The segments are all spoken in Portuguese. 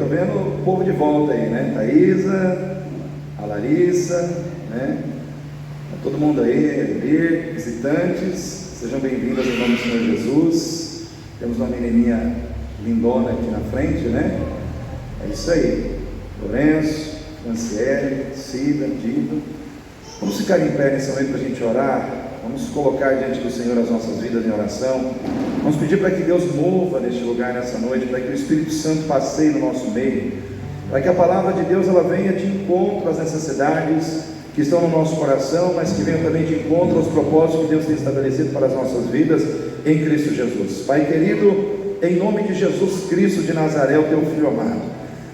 vendo o povo de volta aí, né? Thaisa, a Larissa, né? Todo mundo aí, visitantes, sejam bem-vindos em nome do Senhor Jesus. Temos uma menininha lindona aqui na frente, né? É isso aí, Lourenço, Franciele, Cida, Diva. Vamos ficar em pé nesse momento para a gente orar. Vamos colocar diante do Senhor as nossas vidas em oração. Vamos pedir para que Deus mova neste lugar nessa noite, para que o Espírito Santo passeie no nosso meio, para que a palavra de Deus ela venha de encontro às necessidades que estão no nosso coração, mas que venham também de encontro aos propósitos que Deus tem estabelecido para as nossas vidas em Cristo Jesus. Pai querido, em nome de Jesus Cristo de Nazaré, o teu Filho amado,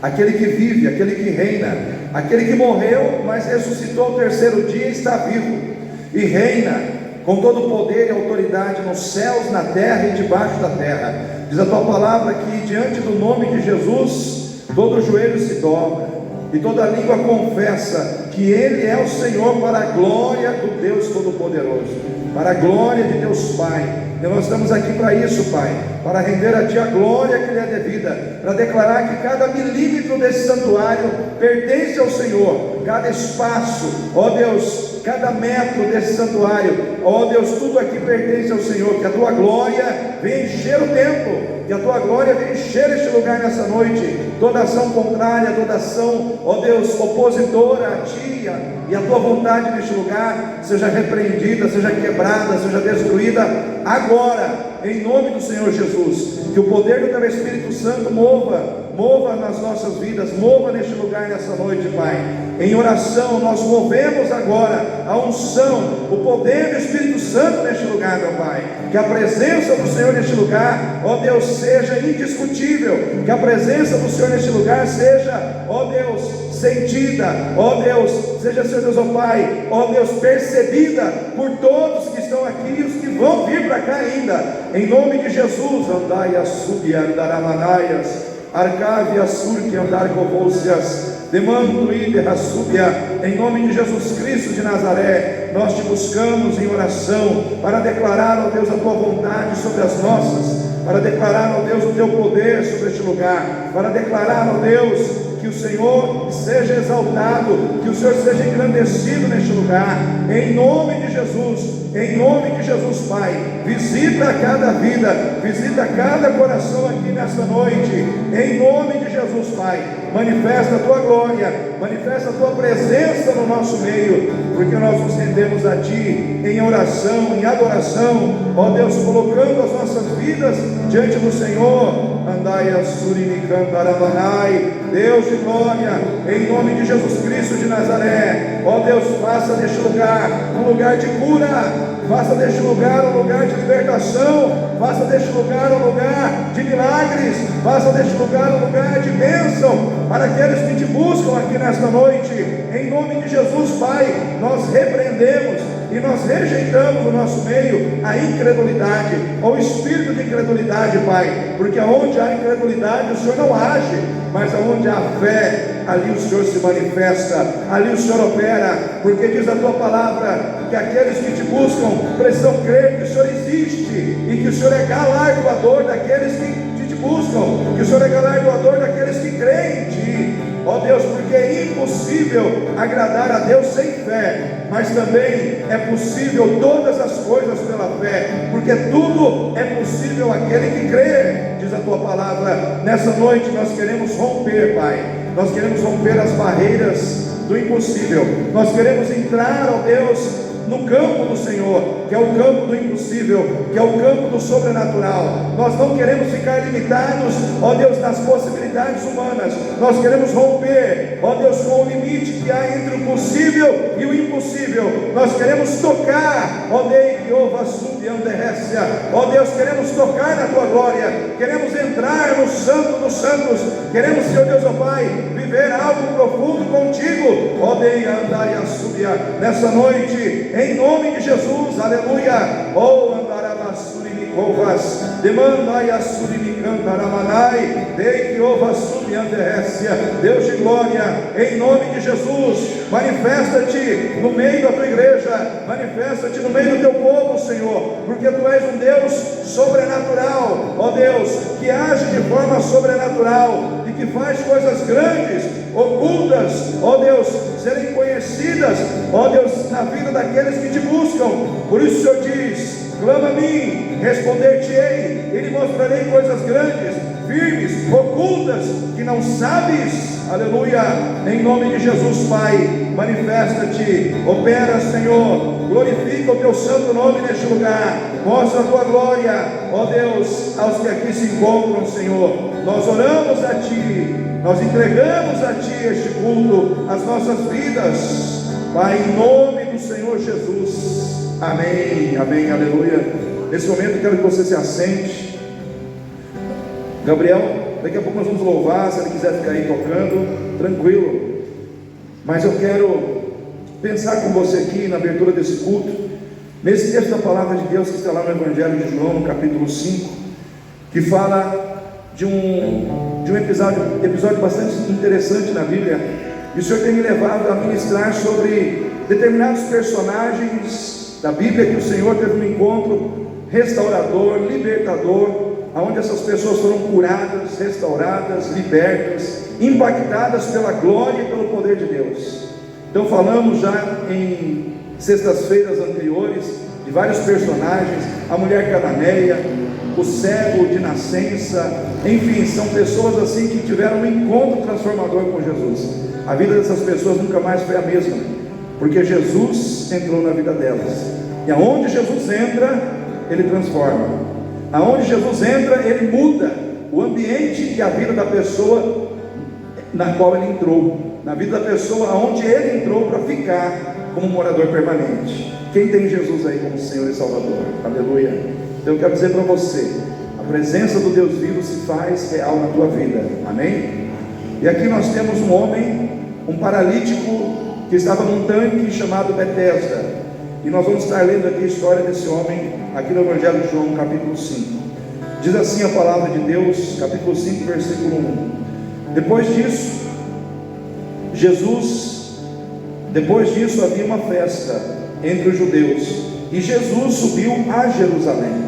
aquele que vive, aquele que reina, aquele que morreu, mas ressuscitou ao terceiro dia e está vivo, e reina com todo o poder e autoridade nos céus, na terra e debaixo da terra. Diz a tua palavra que diante do nome de Jesus, todo joelho se dobra, e toda língua confessa que Ele é o Senhor, para a glória do Deus Todo-Poderoso, para a glória de Deus Pai. E nós estamos aqui para isso, Pai, para render a Ti a glória que lhe é devida, para declarar que cada milímetro desse santuário pertence ao Senhor, cada espaço, ó Deus, cada metro desse santuário, ó Deus, tudo aqui pertence ao Senhor. Que a Tua glória venha encher o templo, que a Tua glória venha encher este lugar nessa noite. Toda ação contrária, toda ação, ó Deus, opositora a Ti e a Tua vontade neste lugar, seja repreendida, seja quebrada, seja destruída agora, em nome do Senhor Jesus. Que o poder do Teu Espírito Santo mova nas nossas vidas, mova neste lugar nessa noite, Pai. Em oração nós movemos agora a unção, o poder do Espírito Santo neste lugar, meu Pai. Que a presença do Senhor neste lugar, ó Deus, seja indiscutível. Que a presença do Senhor neste lugar seja, ó Deus, sentida, ó Deus, seja, Senhor Deus, ó Pai, ó Deus, percebida por todos que estão aqui e os que vão vir para cá ainda, em nome de Jesus. Andai a subia, andaramanaias, arcavia surque, andar covôcias, demando e derraçúbia, em nome de Jesus Cristo de Nazaré. Nós Te buscamos em oração, para declarar, ó Deus, a Tua vontade sobre as nossas, para declarar, ó Deus, o Teu poder sobre este lugar, para declarar, ó Deus, que o Senhor seja exaltado, que o Senhor seja engrandecido neste lugar, em nome de Jesus, Pai. Visita cada vida, visita cada coração aqui nesta noite, em nome de Jesus, Pai. Manifesta a Tua glória, manifesta a Tua presença no nosso meio, porque nós nos rendemos a Ti em oração, em adoração, ó Deus, colocando as nossas vidas diante do Senhor. Andai a surinicantarabανai, Deus de glória, em nome de Jesus Cristo de Nazaré, ó Deus, faça deste lugar um lugar de cura, faça deste lugar um lugar de libertação, faça deste lugar um lugar de milagres, faça deste lugar um lugar de bênção para aqueles que Te buscam aqui nesta noite, em nome de Jesus, Pai. Nós repreendemos e nós rejeitamos no nosso meio a incredulidade, o espírito de incredulidade, Pai, porque aonde há incredulidade o Senhor não age, mas aonde há fé, ali o Senhor se manifesta, ali o Senhor opera, porque diz a Tua palavra que aqueles que Te buscam precisam crer que o Senhor existe e que o Senhor é galardoador daqueles que Te buscam, que o Senhor é galardoador daqueles que creem em Ti, ó Deus, porque é impossível agradar a Deus sem fé, mas também é possível todas as coisas pela fé, porque tudo é possível àquele que crê, diz a Tua palavra. Nessa noite nós queremos romper, Pai, nós queremos romper as barreiras do impossível, nós queremos entrar, ó Deus, no campo do Senhor, que é o campo do impossível, que é o campo do sobrenatural. Nós não queremos ficar limitados, ó Deus, nas possibilidades humanas. Nós queremos romper, ó Deus, com o limite que há entre o possível e o impossível. Nós queremos tocar, ó Deus, queremos tocar na Tua glória, queremos entrar no Santo dos Santos, queremos, Senhor Deus, ó Pai, viver algo profundo contigo, ó Deus, andai a subir nessa noite, em nome de Jesus, aleluia. Oh, andarabassuricovas, demandai a surimican aramanai, dei que ova subianderécia. Deus de glória, em nome de Jesus, manifesta-te no meio da tua igreja, manifesta-te no meio do teu povo, Senhor, porque tu és um Deus sobrenatural, ó Deus, que age de forma sobrenatural e que faz coisas grandes, ocultas, ó Deus, serem conhecidas, ó Deus, na vida daqueles que te buscam. Por isso o Senhor diz: clama a mim, responder-te-ei, e lhe mostrarei coisas grandes, firmes, ocultas, que não sabes. Aleluia, em nome de Jesus, Pai, manifesta-te, opera, Senhor, glorifica o teu santo nome neste lugar, mostra a tua glória, ó Deus, aos que aqui se encontram, Senhor. Nós oramos a Ti, nós entregamos a Ti este culto, as nossas vidas, Pai, em nome do Senhor Jesus. Amém, amém, aleluia. Nesse momento eu quero que você se assente. Gabriel, daqui a pouco nós vamos louvar. Se ele quiser ficar aí tocando, tranquilo. Mas eu quero pensar com você aqui na abertura desse culto, nesse texto da palavra de Deus que está lá no Evangelho de João, no capítulo 5, que fala de um episódio bastante interessante na Bíblia. E o Senhor tem me levado a ministrar sobre determinados personagens da Bíblia que o Senhor teve um encontro restaurador, libertador, onde essas pessoas foram curadas, restauradas, libertas, impactadas pela glória e pelo poder de Deus. Então falamos já em sextas-feiras anteriores de vários personagens: a mulher cananeia, o cego de nascença, enfim, são pessoas assim que tiveram um encontro transformador com Jesus. A vida dessas pessoas nunca mais foi a mesma, porque Jesus entrou na vida delas, e aonde Jesus entra, Ele transforma. Aonde Jesus entra, Ele muda o ambiente e a vida da pessoa na qual Ele entrou, na vida da pessoa aonde Ele entrou para ficar como morador permanente. Quem tem Jesus aí como Senhor e Salvador? Aleluia. Então eu quero dizer para você: a presença do Deus vivo se faz real na tua vida, amém? E aqui nós temos um homem, um paralítico, que estava num tanque chamado Betesda, e nós vamos estar lendo aqui a história desse homem, aqui no Evangelho de João, capítulo 5. Diz assim a palavra de Deus, capítulo 5, versículo 1. Depois disso havia uma festa entre os judeus, e Jesus subiu a Jerusalém.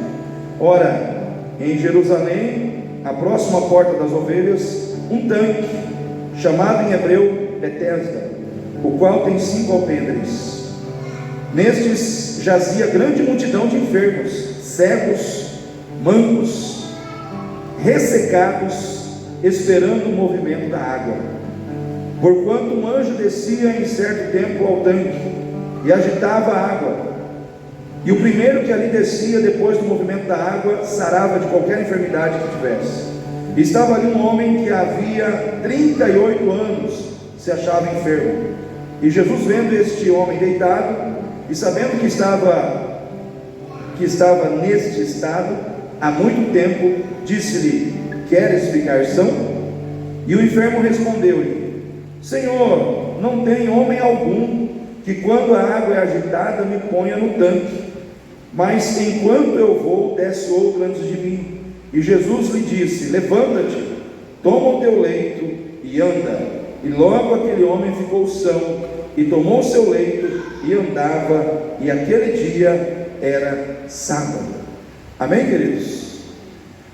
Ora, em Jerusalém, à próxima porta das ovelhas, um tanque, chamado em hebreu Betesda, o qual tem 5 alpendres. Nestes jazia grande multidão de enfermos, cegos, mancos, ressecados, esperando o movimento da água. Porquanto um anjo descia em certo tempo ao tanque e agitava a água, e o primeiro que ali descia depois do movimento da água sarava de qualquer enfermidade que tivesse. E estava ali um homem que havia 38 anos se achava enfermo. E Jesus, vendo este homem deitado e sabendo que estava neste estado há muito tempo, disse-lhe: queres ficar são? E o enfermo respondeu-lhe: Senhor, não tem homem algum que quando a água é agitada me ponha no tanque, mas enquanto eu vou, desce outro antes de mim. E Jesus lhe disse: levanta-te, toma o teu leito e anda. E logo aquele homem ficou são, e tomou o seu leito e andava, e aquele dia era sábado. Amém, queridos?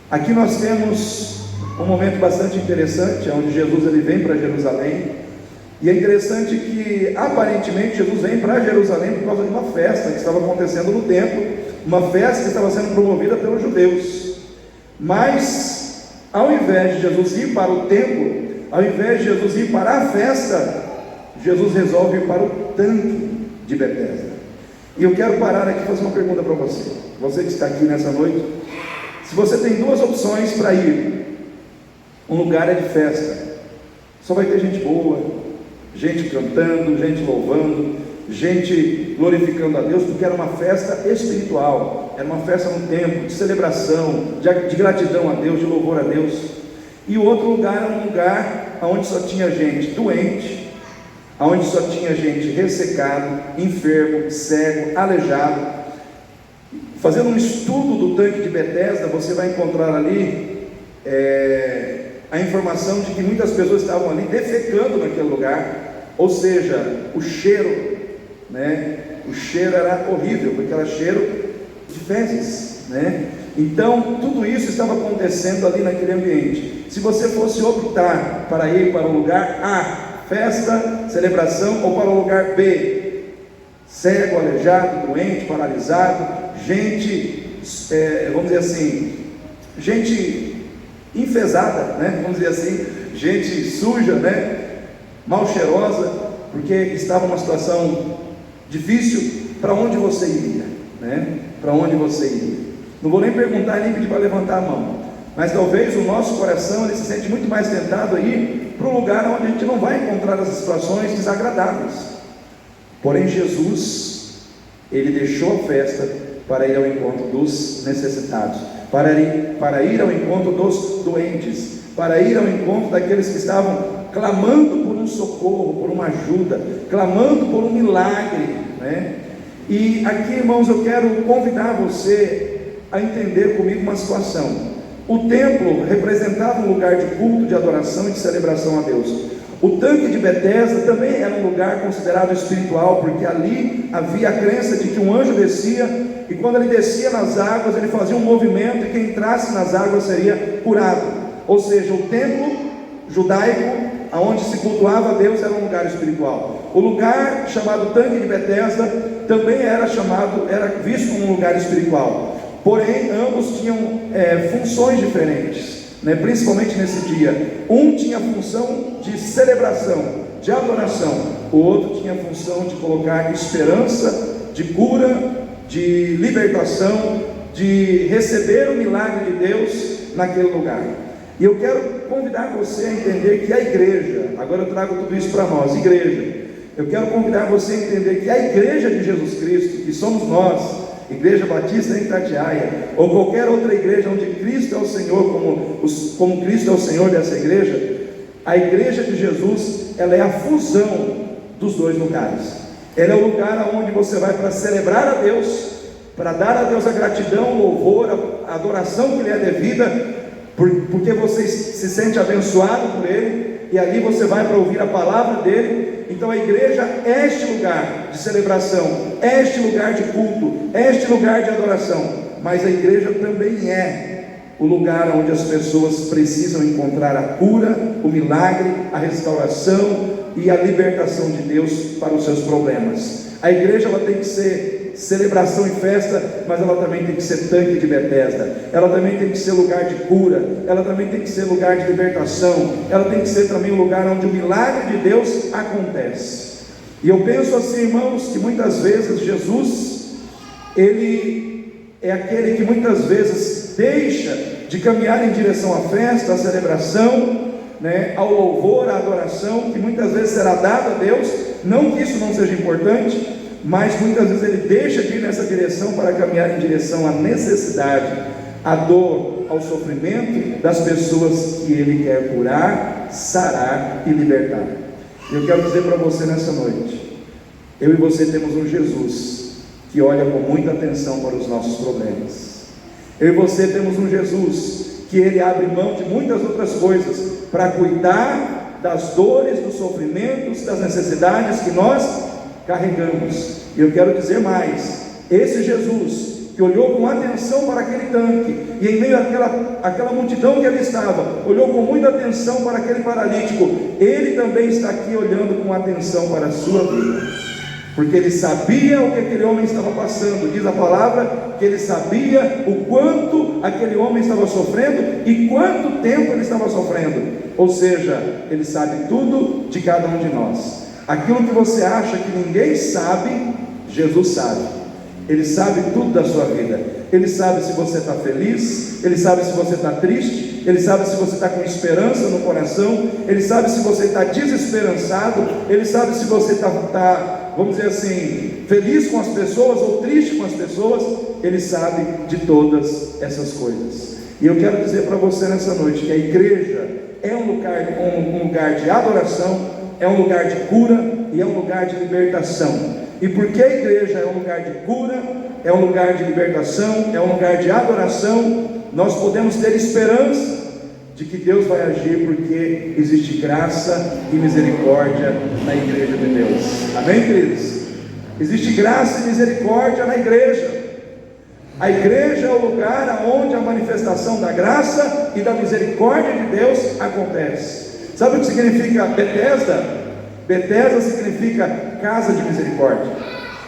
Aqui nós temos um momento bastante interessante, onde Jesus ele vem para Jerusalém. E é interessante que aparentemente Jesus vem para Jerusalém por causa de uma festa que estava acontecendo no templo, uma festa que estava sendo promovida pelos judeus. Mas ao invés de Jesus ir para o templo, ao invés de Jesus ir para a festa, Jesus resolve ir para o tanque de Betesda. E eu quero parar aqui e fazer uma pergunta para você. Você que está aqui nessa noite, se você tem duas opções para ir, um lugar é de festa, só vai ter gente boa, gente cantando, gente louvando, gente glorificando a Deus, porque era uma festa espiritual, era uma festa no templo, de celebração, de gratidão a Deus, de louvor a Deus. E o outro lugar era um lugar onde só tinha gente doente, onde só tinha gente ressecado, enfermo, cego, aleijado, Fazendo um estudo do tanque de Betesda, você vai encontrar ali a informação de que muitas pessoas estavam ali defecando naquele lugar, ou seja, o cheiro, né? O cheiro era horrível, porque era cheiro de fezes, né? Então, tudo isso estava acontecendo ali naquele ambiente. Se você fosse optar para ir para o lugar A, festa, celebração, ou para o lugar B, cego, aleijado, doente, paralisado, gente, vamos dizer assim, gente enfesada, né? Vamos dizer assim, gente suja, né? Mal cheirosa, porque estava numa situação difícil. Para onde você iria, né? Para onde você iria? Não vou nem perguntar, nem pedir para levantar a mão, mas talvez o nosso coração ele se sente muito mais tentado a ir para um lugar onde a gente não vai encontrar as situações desagradáveis. Porém, Jesus, ele deixou a festa para ir ao encontro dos necessitados, para ir ao encontro dos doentes, para ir ao encontro daqueles que estavam clamando por um socorro, por uma ajuda, clamando por um milagre, né? E aqui, irmãos, eu quero convidar você a entender comigo uma situação. O templo representava um lugar de culto, de adoração e de celebração a Deus. O tanque de Betesda também era um lugar considerado espiritual, porque ali havia a crença de que um anjo descia, e quando ele descia nas águas, ele fazia um movimento, e quem entrasse nas águas seria curado. Ou seja, o templo judaico, aonde se cultuava a Deus, era um lugar espiritual. O lugar chamado tanque de Betesda também era visto como um lugar espiritual. Porém, ambos tinham funções diferentes, né? Principalmente nesse dia. Um tinha a função de celebração, de adoração. O outro tinha a função de colocar esperança, de cura, de libertação, de receber o milagre de Deus naquele lugar. E eu quero convidar você a entender que a igreja, agora eu trago tudo isso para nós, igreja. Eu quero convidar você a entender que a igreja de Jesus Cristo, que somos nós, Igreja Batista em Itatiaia, ou qualquer outra igreja onde Cristo é o Senhor, como Cristo é o Senhor dessa igreja, a igreja de Jesus, ela é a fusão dos dois lugares. Ela é o lugar onde você vai para celebrar a Deus, para dar a Deus a gratidão, o louvor, a adoração que lhe é devida, porque você se sente abençoado por Ele, e ali você vai para ouvir a palavra dEle. Então a igreja é este lugar de celebração, é este lugar de culto, é este lugar de adoração, mas a igreja também é o lugar onde as pessoas precisam encontrar a cura, o milagre, a restauração e a libertação de Deus para os seus problemas. A igreja ela tem que ser celebração e festa, mas ela também tem que ser tanque de Betesda, ela também tem que ser lugar de cura, ela também tem que ser lugar de libertação, ela tem que ser também o lugar onde o milagre de Deus acontece. E eu penso assim, irmãos, que muitas vezes Jesus, Ele é aquele que muitas vezes deixa de caminhar em direção à festa, à celebração, né, ao louvor, à adoração, que muitas vezes será dado a Deus. Não que isso não seja importante, mas muitas vezes ele deixa de ir nessa direção para caminhar em direção à necessidade, à dor, ao sofrimento das pessoas que ele quer curar, sarar e libertar. Eu quero dizer para você nessa noite, eu e você temos um Jesus que olha com muita atenção para os nossos problemas. Eu e você temos um Jesus que ele abre mão de muitas outras coisas para cuidar das dores, dos sofrimentos, das necessidades que nós carregamos. E eu quero dizer mais, esse Jesus que olhou com atenção para aquele tanque, e em meio àquela multidão que ali estava, olhou com muita atenção para aquele paralítico, ele também está aqui olhando com atenção para a sua vida, porque ele sabia o que aquele homem estava passando. Diz a palavra que ele sabia o quanto aquele homem estava sofrendo e quanto tempo ele estava sofrendo. Ou seja, ele sabe tudo de cada um de nós. Aquilo que você acha que ninguém sabe, Jesus sabe. Ele sabe tudo da sua vida. Ele sabe se você está feliz, ele sabe se você está triste, ele sabe se você está com esperança no coração, ele sabe se você está desesperançado, ele sabe se você está, vamos dizer assim, feliz com as pessoas ou triste com as pessoas. Ele sabe de todas essas coisas. E eu quero dizer para você nessa noite que a igreja é um lugar de adoração, é um lugar de cura e é um lugar de libertação. E porque a igreja é um lugar de cura, é um lugar de libertação, é um lugar de adoração, nós podemos ter esperança de que Deus vai agir, porque existe graça e misericórdia na igreja de Deus. Amém, queridos? Existe graça e misericórdia na igreja. A igreja é o lugar onde a manifestação da graça e da misericórdia de Deus acontece. Sabe o que significa Betesda? Betesda significa casa de misericórdia.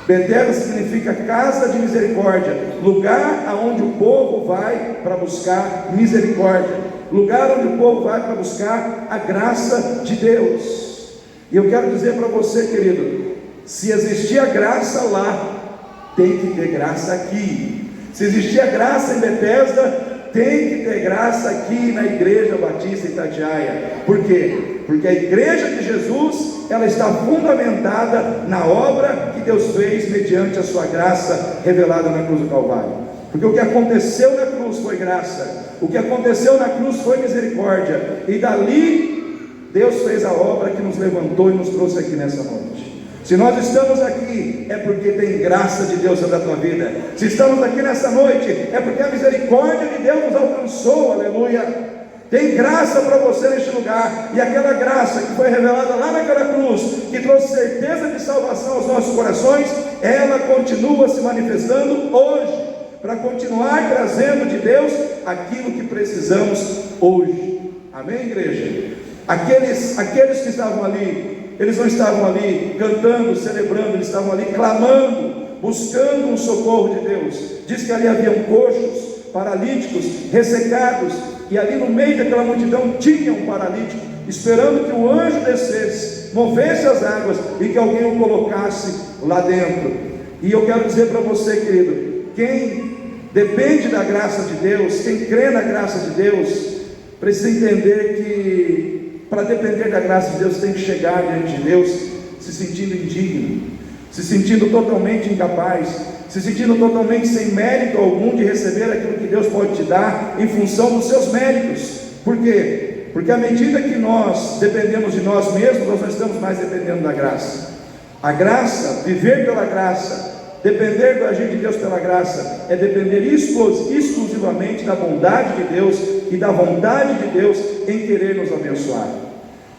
Betesda significa casa de misericórdia, lugar aonde o povo vai para buscar misericórdia, lugar onde o povo vai para buscar a graça de Deus. E eu quero dizer para você, querido, se existia graça lá, tem que ter graça aqui. Se existia graça em Betesda, tem que ter graça aqui na Igreja Batista Itatiaia. Por quê? Porque a igreja de Jesus, ela está fundamentada na obra que Deus fez mediante a sua graça revelada na cruz do Calvário. Porque o que aconteceu na cruz foi graça, o que aconteceu na cruz foi misericórdia, e dali Deus fez a obra que nos levantou e nos trouxe aqui nessa noite. Se nós estamos aqui, é porque tem graça de Deus sobre a tua vida. Se estamos aqui nessa noite, é porque a misericórdia de Deus nos alcançou, aleluia. Tem graça para você neste lugar, e aquela graça que foi revelada lá naquela cruz, que trouxe certeza de salvação aos nossos corações, ela continua se manifestando hoje, para continuar trazendo de Deus aquilo que precisamos hoje. Amém, igreja? Aqueles que estavam ali, eles não estavam ali cantando, celebrando, eles estavam ali clamando, buscando um socorro de Deus. Diz que ali haviam coxos, paralíticos, ressecados, e ali no meio daquela multidão tinha um paralítico, esperando que o anjo descesse, movesse as águas e que alguém o colocasse lá dentro. E eu quero dizer para você, querido, quem depende da graça de Deus, quem crê na graça de Deus, precisa entender que para depender da graça de Deus tem que chegar diante de Deus se sentindo indigno, se sentindo totalmente incapaz, se sentindo totalmente sem mérito algum de receber aquilo que Deus pode te dar em função dos seus méritos. Por quê? Porque à medida que nós dependemos de nós mesmos, nós não estamos mais dependendo da graça. A graça, viver pela graça, depender do agir de Deus pela graça, é depender exclusivamente da bondade de Deus e da vontade de Deus em querer nos abençoar.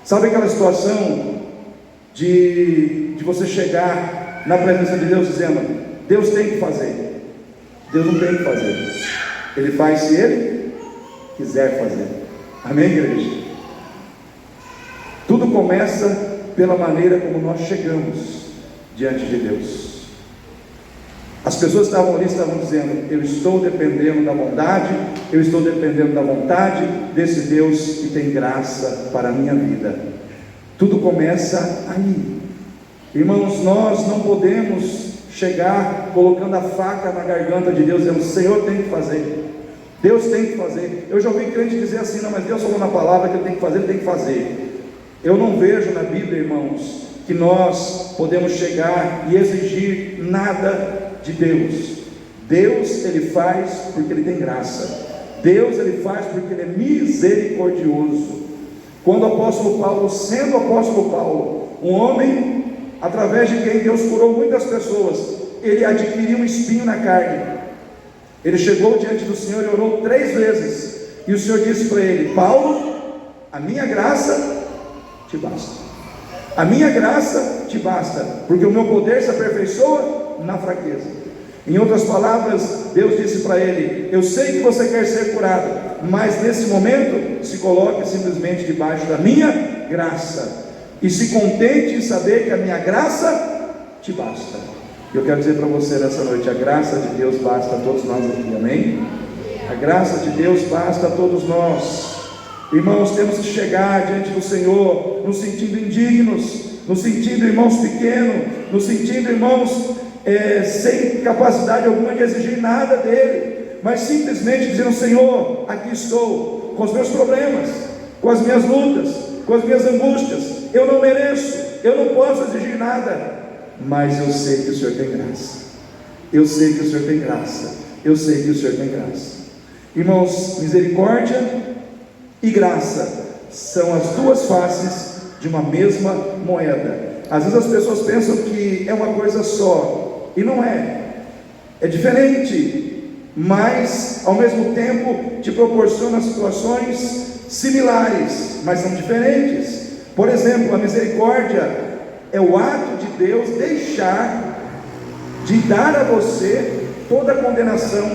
Sabe aquela situação de você chegar na presença de Deus dizendo: Deus tem que fazer. Deus não tem que fazer, Ele faz se Ele quiser fazer. Amém, igreja? Tudo começa pela maneira como nós chegamos diante de Deus. As pessoas estavam ali, estavam dizendo: eu estou dependendo da bondade, eu estou dependendo da vontade desse Deus que tem graça para a minha vida. Tudo começa aí. Irmãos, nós não podemos chegar colocando a faca na garganta de Deus, dizendo: Senhor tem que fazer, Deus tem que fazer. Eu já ouvi crente dizer assim: não, mas Deus falou na palavra que Ele tem que fazer, Ele tem que fazer. Eu não vejo na Bíblia, irmãos, que nós podemos chegar e exigir nada de Deus. Deus, Ele faz porque Ele tem graça. Deus, Ele faz porque Ele é misericordioso. Quando o apóstolo Paulo, sendo o apóstolo Paulo, um homem através de quem Deus curou muitas pessoas, ele adquiriu um espinho na carne. Ele chegou diante do Senhor e orou 3 vezes, e o Senhor disse para ele: Paulo, a minha graça te basta. A minha graça te basta, porque o meu poder se aperfeiçoa na fraqueza. Em outras palavras, Deus disse para ele: eu sei que você quer ser curado, mas nesse momento se coloque simplesmente debaixo da minha graça, e se contente em saber que a minha graça te basta. Eu quero dizer para você nessa noite: a graça de Deus basta a todos nós aqui, amém? A graça de Deus basta a todos nós. Irmãos, temos que chegar diante do Senhor nos sentindo indignos, nos sentindo, irmãos, pequenos, nos sentindo, irmãos, sem capacidade alguma de exigir nada dele, mas simplesmente dizendo: Senhor, aqui estou, com os meus problemas, com as minhas lutas, com as minhas angústias. Eu não mereço, eu não posso exigir nada, mas eu sei que o Senhor tem graça. Eu sei que o Senhor tem graça. Eu sei que o Senhor tem graça. Irmãos, misericórdia e graça são as duas faces de uma mesma moeda. às vezes as pessoas pensam que é uma coisa só, e não é. É diferente, mas ao mesmo tempo te proporciona situações similares, mas são diferentes. Por exemplo, a misericórdia é o ato de Deus deixar de dar a você toda a condenação,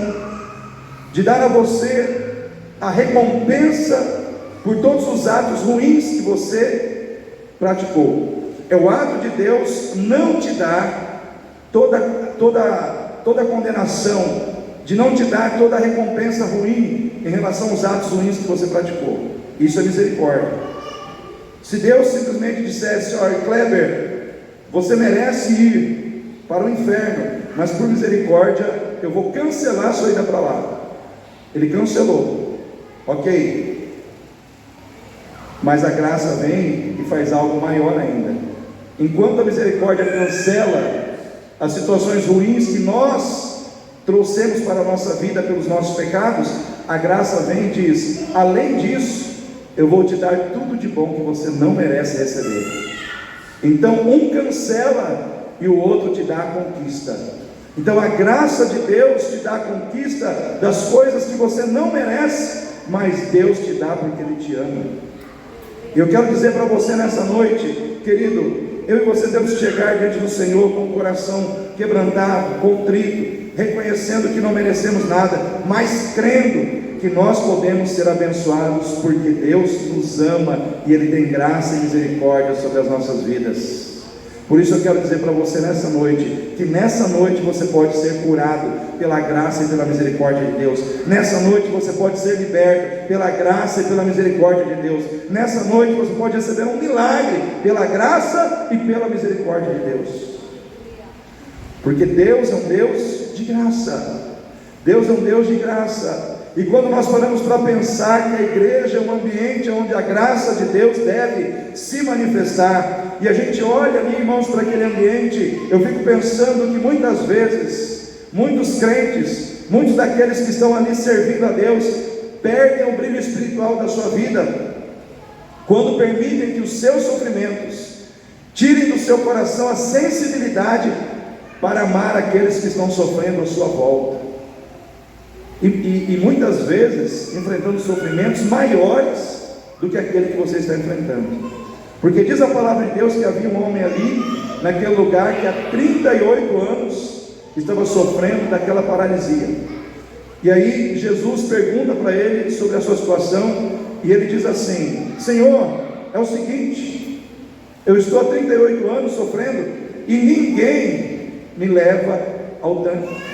de dar a você a recompensa por todos os atos ruins que você praticou. É o ato de Deus não te dar toda a condenação, de não te dar toda a recompensa ruim em relação aos atos ruins que você praticou. Isso é misericórdia. Se Deus simplesmente dissesse: olha, Kleber, você merece ir para o inferno, mas por misericórdia eu vou cancelar sua ida para lá. Ele cancelou, ok, mas a graça vem e faz algo maior ainda. Enquanto a misericórdia cancela as situações ruins que nós trouxemos para a nossa vida pelos nossos pecados, a graça vem e diz: além disso, eu vou te dar tudo de bom que você não merece receber. Então um cancela e o outro te dá a conquista. Então a graça de Deus te dá a conquista das coisas que você não merece, mas Deus te dá porque Ele te ama. E eu quero dizer para você nessa noite, querido, eu e você temos que chegar diante do Senhor com o coração quebrantado, contrito, reconhecendo que não merecemos nada, mas crendo que nós podemos ser abençoados, porque Deus nos ama e Ele tem graça e misericórdia sobre as nossas vidas. Por isso eu quero dizer para você nessa noite, que nessa noite você pode ser curado pela graça e pela misericórdia de Deus. Nessa noite você pode ser liberto pela graça e pela misericórdia de Deus. Nessa noite você pode receber um milagre pela graça e pela misericórdia de Deus. Porque Deus é um Deus de graça. Deus é um Deus de graça. E quando nós paramos para pensar que a igreja é um ambiente onde a graça de Deus deve se manifestar, e a gente olha ali, irmãos, para aquele ambiente, eu fico pensando que muitas vezes, muitos crentes, muitos daqueles que estão ali servindo a Deus, perdem o brilho espiritual da sua vida, quando permitem que os seus sofrimentos tirem do seu coração a sensibilidade para amar aqueles que estão sofrendo à sua volta. E muitas vezes enfrentando sofrimentos maiores do que aquele que você está enfrentando. Porque diz a palavra de Deus que havia um homem ali, naquele lugar, que há 38 anos estava sofrendo daquela paralisia. E aí Jesus pergunta para ele sobre a sua situação, e ele diz assim: Senhor, é o seguinte, eu estou há 38 anos sofrendo, e ninguém me leva ao tanque.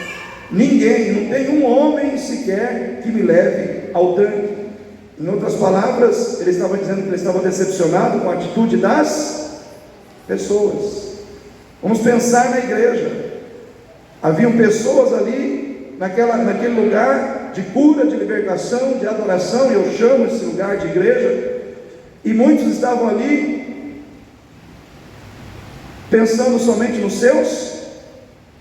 Ninguém, não tem um homem sequer que me leve ao tanque. Em outras palavras, ele estava dizendo que ele estava decepcionado com a atitude das pessoas. Vamos pensar na igreja. Haviam pessoas ali, naquele lugar de cura, de libertação, de adoração, e eu chamo esse lugar de igreja, e muitos estavam ali pensando somente nos seus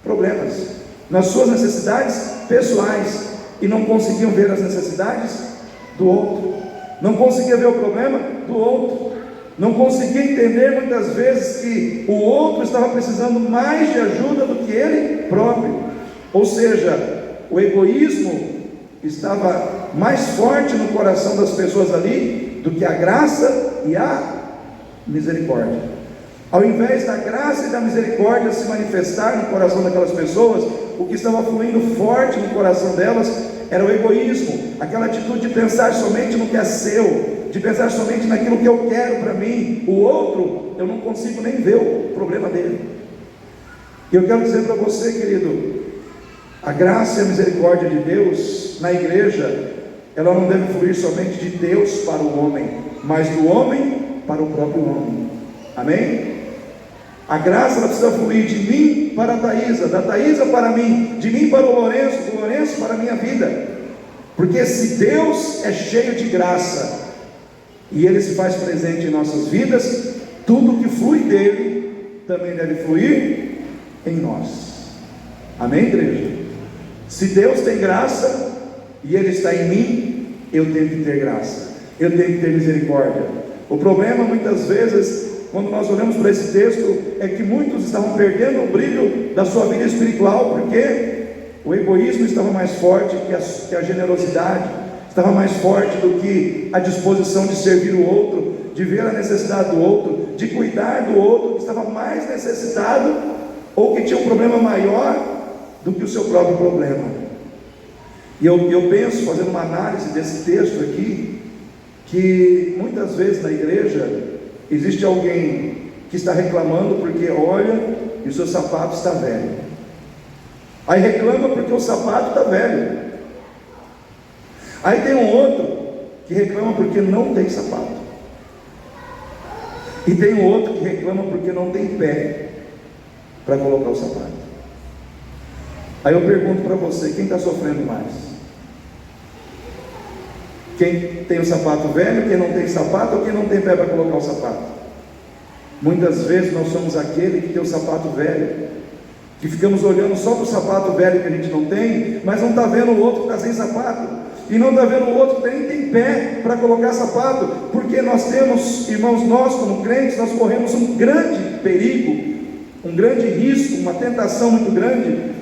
problemas, nas suas necessidades pessoais, e não conseguiam ver as necessidades do outro, não conseguiam ver o problema do outro, não conseguiam entender muitas vezes que o outro estava precisando mais de ajuda do que ele próprio. Ou seja, o egoísmo estava mais forte no coração das pessoas ali do que a graça e a misericórdia. Ao invés da graça e da misericórdia se manifestar no coração daquelas pessoas, o que estava fluindo forte no coração delas era o egoísmo, aquela atitude de pensar somente no que é seu, de pensar somente naquilo que eu quero para mim. O outro, eu não consigo nem ver o problema dele. E eu quero dizer para você, querido, a graça e a misericórdia de Deus na igreja, ela não deve fluir somente de Deus para o homem, mas do homem para o próprio homem. Amém? A graça ela precisa fluir de mim para a Thaísa, da Thaísa para mim, de mim para o Lourenço, do Lourenço para a minha vida. Porque se Deus é cheio de graça e Ele se faz presente em nossas vidas, tudo que flui dele também deve fluir em nós. Amém, igreja? Se Deus tem graça e Ele está em mim, eu tenho que ter graça, eu tenho que ter misericórdia. O problema muitas vezes quando nós olhamos para esse texto, é que muitos estavam perdendo o brilho da sua vida espiritual, porque o egoísmo estava mais forte que a generosidade, estava mais forte do que a disposição de servir o outro, de ver a necessidade do outro, de cuidar do outro, que estava mais necessitado, ou que tinha um problema maior do que o seu próprio problema. E eu penso, fazendo uma análise desse texto aqui, que muitas vezes na igreja existe alguém que está reclamando porque olha e o seu sapato está velho. Aí reclama porque o sapato está velho. Aí tem um outro que reclama porque não tem sapato. E tem um outro que reclama porque não tem pé para colocar o sapato. Aí eu pergunto para você, quem está sofrendo mais? Quem tem o sapato velho, quem não tem sapato, ou quem não tem pé para colocar o sapato? Muitas vezes nós somos aquele que tem o sapato velho, que ficamos olhando só para o sapato velho que a gente não tem, mas não está vendo o outro que está sem sapato, e não está vendo o outro que nem tem pé para colocar sapato, porque nós temos, irmãos, nós como crentes, nós corremos um grande perigo, um grande risco, uma tentação muito grande,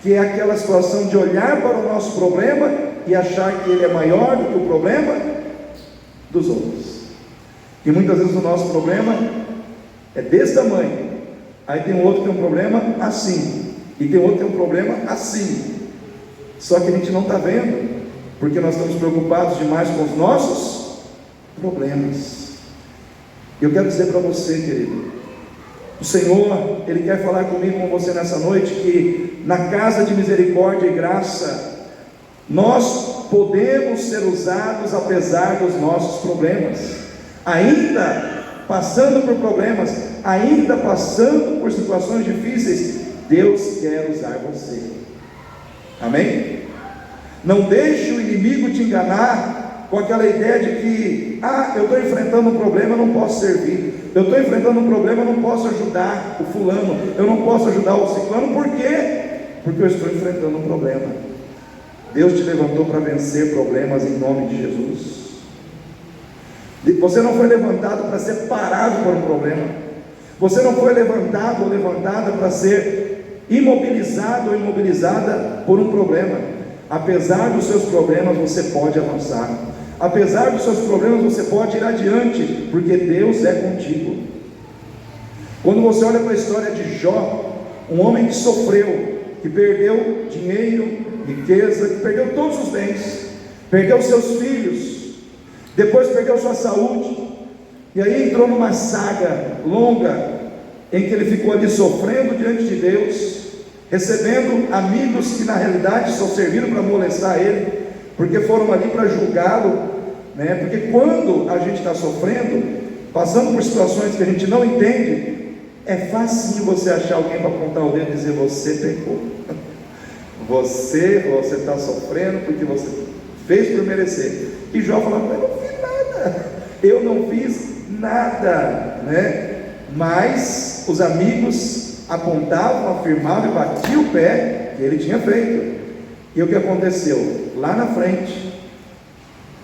que é aquela situação de olhar para o nosso problema e achar que ele é maior do que o problema dos outros. E muitas vezes o nosso problema é desse tamanho, aí tem um outro que tem um problema assim, e tem outro que tem um problema assim, só que a gente não está vendo, porque nós estamos preocupados demais com os nossos problemas. Eu quero dizer para você, querido, o Senhor, Ele quer falar comigo, com você nessa noite, que na casa de misericórdia e graça, nós podemos ser usados apesar dos nossos problemas, ainda passando por problemas, ainda passando por situações difíceis, Deus quer usar você. Amém? Não deixe o inimigo te enganar com aquela ideia de que, eu estou enfrentando um problema, eu não posso servir, eu estou enfrentando um problema, eu não posso ajudar o fulano, eu não posso ajudar o ciclano. Por quê? Porque eu estou enfrentando um problema. Deus te levantou para vencer problemas em nome de Jesus. Você não foi levantado para ser parado por um problema. Você não foi levantado ou levantada para ser imobilizado ou imobilizada por um problema. Apesar dos seus problemas, você pode avançar. Apesar dos seus problemas, você pode ir adiante, porque Deus é contigo. Quando você olha para a história de Jó, um homem que sofreu, que perdeu dinheiro, riqueza, que perdeu todos os bens, perdeu seus filhos, depois perdeu sua saúde, e aí entrou numa saga longa, em que ele ficou ali sofrendo diante de Deus, recebendo amigos que na realidade só serviram para molestar ele, porque foram ali para julgá-lo, né? Porque quando a gente está sofrendo, passando por situações que a gente não entende, é fácil você achar alguém para apontar o dedo e dizer: você pecou, você está sofrendo porque você fez por merecer. E Jó falava: eu não fiz nada, né? Mas os amigos apontavam, afirmavam e batiam o pé que ele tinha feito. E o que aconteceu? Lá na frente,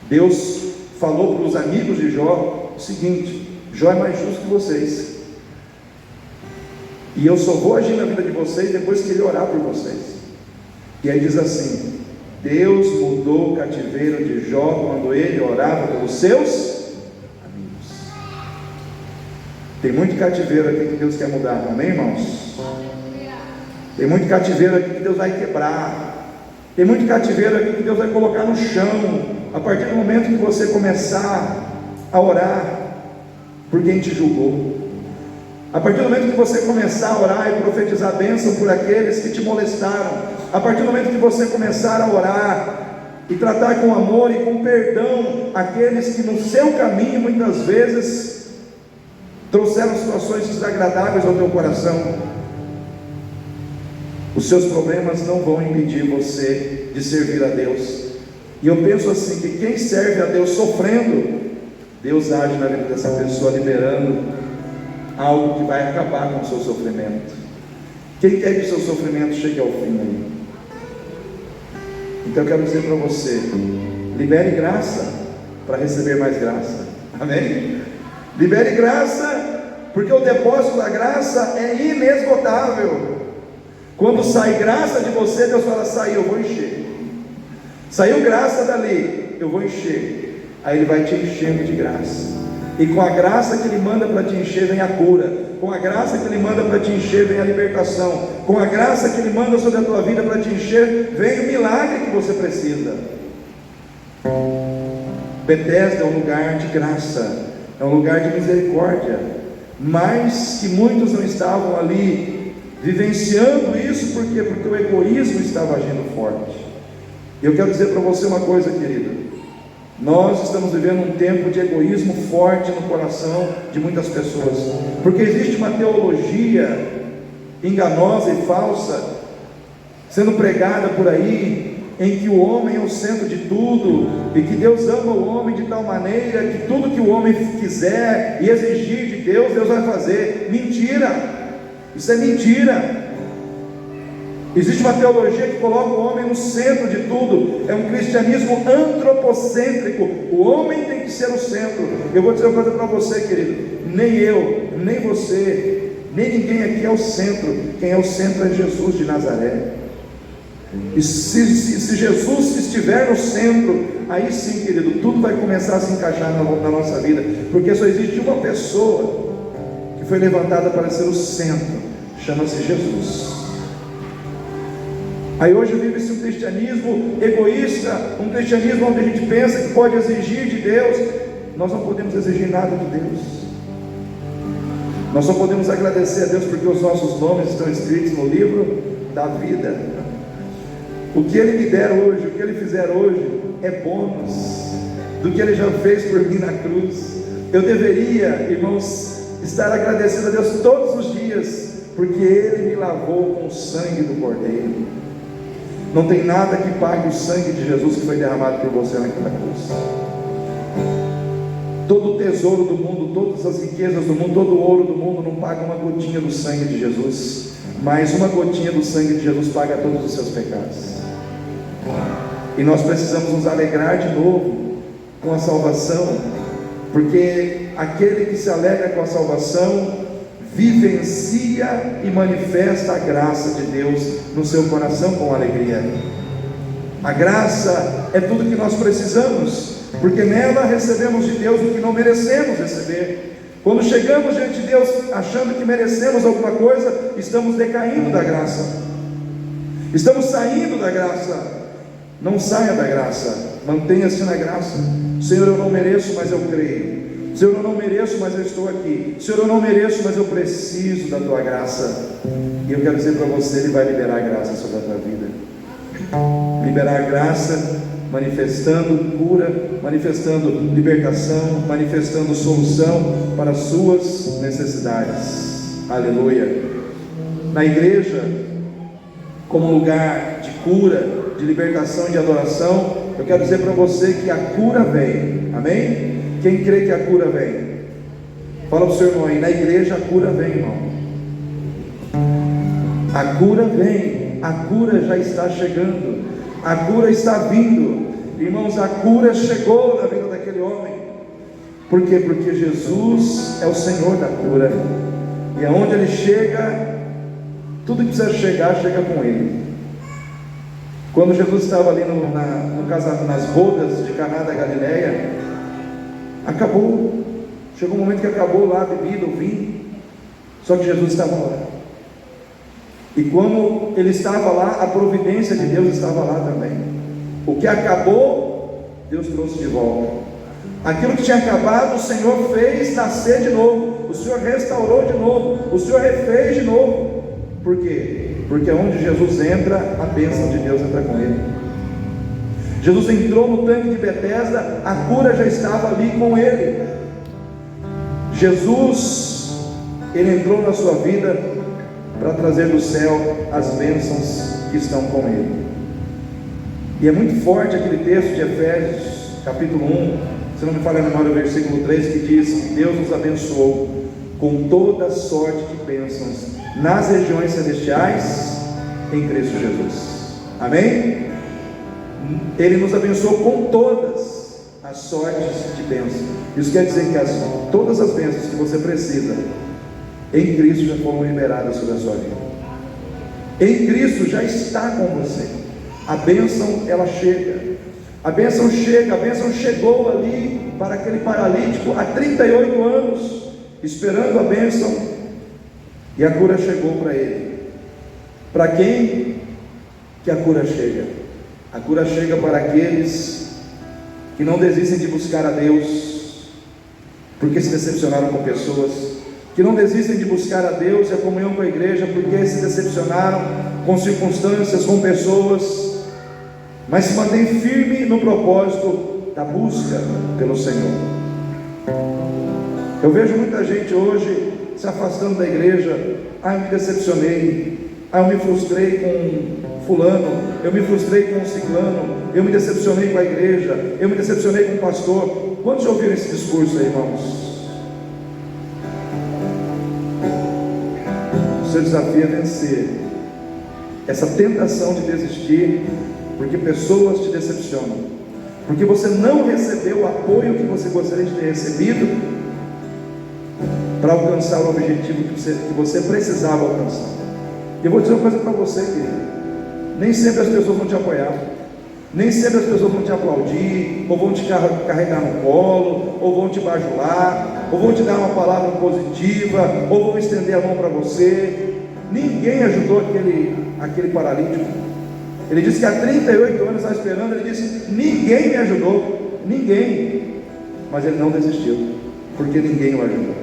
Deus falou para os amigos de Jó o seguinte: Jó é mais justo que vocês, e eu só vou agir na vida de vocês depois que ele orar por vocês. E aí diz assim: Deus mudou o cativeiro de Jó quando ele orava pelos seus amigos. Tem muito cativeiro aqui que Deus quer mudar, amém, irmãos? Tem muito cativeiro aqui que Deus vai quebrar. Tem muito cativeiro aqui que Deus vai colocar no chão, a partir do momento que você começar a orar por quem te julgou. A partir do momento que você começar a orar e profetizar bênção por aqueles que te molestaram, a partir do momento que você começar a orar e tratar com amor e com perdão aqueles que no seu caminho muitas vezes trouxeram situações desagradáveis ao teu coração, os seus problemas não vão impedir você de servir a Deus. E eu penso assim, que quem serve a Deus sofrendo, Deus age na vida dessa pessoa, liberando algo que vai acabar com o seu sofrimento. Quem quer que o seu sofrimento chegue ao fim aí? Então eu quero dizer para você: libere graça para receber mais graça. Amém? Libere graça porque o depósito da graça é inesgotável. Quando sai graça de você, Deus fala: saiu, eu vou encher. Saiu graça dali, eu vou encher. Aí Ele vai te enchendo de graça. E com a graça que Ele manda para te encher, vem a cura. Com a graça que Ele manda para te encher, vem a libertação. Com a graça que Ele manda sobre a tua vida para te encher, vem o milagre que você precisa. Betesda é um lugar de graça, é um lugar de misericórdia, mas que muitos não estavam ali vivenciando isso. Por quê? Porque o egoísmo estava agindo forte. E eu quero dizer para você uma coisa, querido: nós estamos vivendo um tempo de egoísmo forte no coração de muitas pessoas, porque existe uma teologia enganosa e falsa sendo pregada por aí, em que o homem é o centro de tudo, e que Deus ama o homem de tal maneira que tudo que o homem quiser e exigir de Deus, Deus vai fazer. Mentira! Isso é mentira. Existe uma teologia que coloca o homem no centro de tudo. É um cristianismo antropocêntrico. O homem tem que ser o centro. Eu vou dizer uma coisa para você, querido: nem eu, nem você, nem ninguém aqui é o centro. Quem é o centro é Jesus de Nazaré. E se Jesus estiver no centro, aí sim, querido, tudo vai começar a se encaixar na nossa vida, porque só existe uma pessoa que foi levantada para ser o centro, chama-se Jesus. Aí hoje vive-se um cristianismo egoísta, um cristianismo onde a gente pensa que pode exigir de Deus. Nós não podemos exigir nada de Deus. Nós só podemos agradecer a Deus porque os nossos nomes estão escritos no livro da vida. O que Ele me der hoje, o que Ele fizer hoje, é bônus do que Ele já fez por mim na cruz. Eu deveria, irmãos, estar agradecido a Deus todos os dias, porque Ele me lavou com o sangue do Cordeiro. Não tem nada que pague o sangue de Jesus que foi derramado por você naquela cruz. Todo o tesouro do mundo, todas as riquezas do mundo, todo o ouro do mundo não paga uma gotinha do sangue de Jesus, mas uma gotinha do sangue de Jesus paga todos os seus pecados. E nós precisamos nos alegrar de novo com a salvação, porque aquele que se alegra com a salvação vivencia e manifesta a graça de Deus no seu coração com alegria. A graça é tudo que nós precisamos, porque nela recebemos de Deus o que não merecemos receber. Quando chegamos diante de Deus achando que merecemos alguma coisa, estamos decaindo da graça, estamos saindo da graça. Não saia da graça, mantenha-se na graça. Senhor, eu não mereço, mas eu creio. Senhor, eu não mereço, mas eu estou aqui. Senhor, eu não mereço, mas eu preciso da tua graça. E eu quero dizer para você: Ele vai liberar graça sobre a tua vida. Liberar graça, manifestando cura, manifestando libertação, manifestando solução para as suas necessidades. Aleluia. Na igreja, como lugar de cura, de libertação e de adoração, eu quero dizer para você que a cura vem. Amém? Quem crê que a cura vem? Fala para o seu irmão aí: na igreja a cura vem, irmão. A cura vem, a cura já está chegando, a cura está vindo. Irmãos, a cura chegou na vida daquele homem. Por quê? Porque Jesus é o Senhor da cura, e aonde Ele chega, tudo que precisa chegar, chega com Ele. Quando Jesus estava ali nas bodas de Caná da Galileia, chegou um momento que acabou lá a bebida, o vinho, só que Jesus estava lá. E quando Ele estava lá, a providência de Deus estava lá também. O que acabou, Deus trouxe de volta. Aquilo que tinha acabado, o Senhor fez nascer de novo, o Senhor restaurou de novo, o Senhor refez de novo. Por quê? Porque onde Jesus entra, a bênção de Deus entra com Ele. Jesus entrou no tanque de Betesda, a cura já estava ali com Ele. Jesus, Ele entrou na sua vida para trazer do céu as bênçãos que estão com Ele. E é muito forte aquele texto de Efésios, capítulo 1, se não me falha a memória, o versículo 3, que diz que Deus nos abençoou com toda sorte de bênçãos nas regiões celestiais em Cristo Jesus. Amém? Ele nos abençoou com todas as sortes de bênçãos. Isso quer dizer que todas as bênçãos que você precisa em Cristo já foram liberadas sobre a sua vida. Em Cristo já está com você. A bênção, ela chega. A bênção chega, a bênção chegou ali para aquele paralítico há 38 anos, esperando a bênção, e a cura chegou para ele. Para quem que a cura chega? A cura chega para aqueles que não desistem de buscar a Deus, porque se decepcionaram com pessoas, que não desistem de buscar a Deus e a comunhão com a igreja, porque se decepcionaram com circunstâncias, com pessoas, mas se mantém firme no propósito da busca pelo Senhor. Eu vejo muita gente hoje se afastando da igreja. Eu me decepcionei, eu me frustrei com fulano, eu me frustrei com ciclano, eu me decepcionei com a igreja, eu me decepcionei com o pastor. Quantos já ouviram esse discurso aí, irmãos? O seu desafio é vencer essa tentação de desistir, porque pessoas te decepcionam, porque você não recebeu o apoio que você gostaria de ter recebido para alcançar o objetivo que você precisava alcançar. E eu vou dizer uma coisa para você, querido: nem sempre as pessoas vão te apoiar, nem sempre as pessoas vão te aplaudir, ou vão te carregar no colo, ou vão te bajular, ou vão te dar uma palavra positiva, ou vão estender a mão para você. Ninguém ajudou aquele paralítico. Ele disse que há 38 anos estava esperando. Ele disse: ninguém me ajudou, ninguém. Mas ele não desistiu, porque ninguém o ajudou.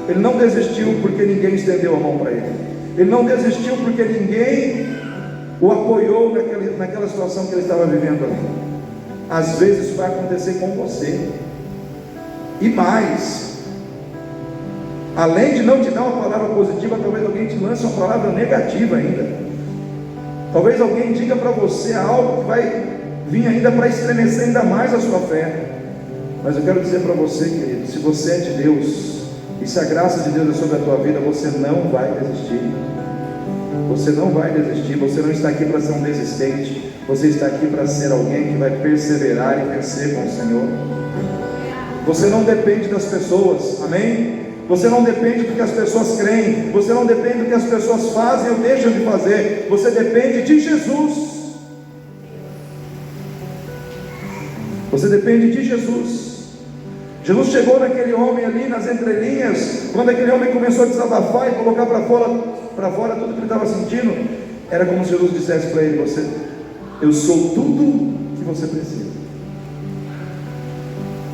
Ele não desistiu porque ninguém estendeu a mão para ele. Ele não desistiu porque ninguém o apoiou naquela situação que ele estava vivendo ali. Às vezes isso vai acontecer com você. E mais, além de não te dar uma palavra positiva, talvez alguém te lance uma palavra negativa ainda. Talvez alguém diga para você algo que vai vir ainda para estremecer ainda mais a sua fé. Mas eu quero dizer para você, querido, se você é de Deus, e se a graça de Deus é sobre a tua vida, você não vai desistir. Você não vai desistir. Você não está aqui para ser um desistente. Você está aqui para ser alguém que vai perseverar e vencer com o Senhor. Você não depende das pessoas, amém? Você não depende do que as pessoas creem, você não depende do que as pessoas fazem ou deixam de fazer, você depende de Jesus. Você depende de Jesus. Jesus chegou naquele homem ali nas entrelinhas, quando aquele homem começou a desabafar e colocar para fora tudo que ele estava sentindo. Era como se Jesus dissesse para ele: eu sou tudo que você precisa.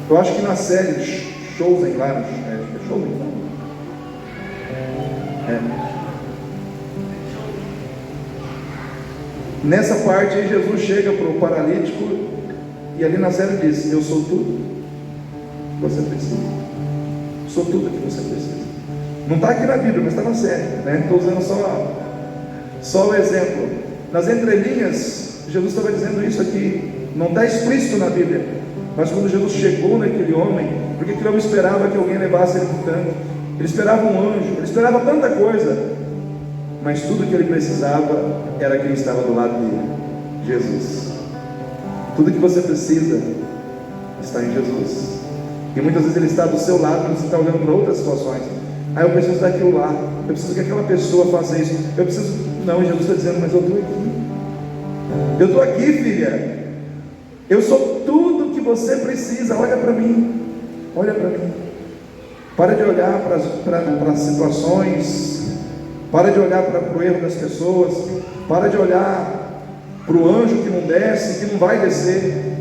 Eu acho que na série Chosen lá, nessa parte aí, Jesus chega para o paralítico e ali na série diz: eu sou tudo que você precisa. Sou tudo que você precisa. Não está aqui na Bíblia, mas está na série, né? Estou usando só o exemplo. Nas entrelinhas, Jesus estava dizendo isso aqui. Não está explícito na Bíblia, mas quando Jesus chegou naquele homem, porque aquele homem esperava que alguém levasse ele para o tanque, ele esperava um anjo, ele esperava tanta coisa, mas tudo que ele precisava era quem estava do lado dele: Jesus. Tudo que você precisa está em Jesus. E muitas vezes ele está do seu lado, mas você está olhando para outras situações. Eu preciso daquilo lá, eu preciso que aquela pessoa faça isso, eu preciso. Não, Jesus está dizendo: mas eu estou aqui. Eu estou aqui, filha. Eu sou tudo que você precisa. Olha para mim. Olha para mim. Para de olhar para as situações. Para de olhar para o erro das pessoas. Para de olhar para o anjo que não desce, que não vai descer.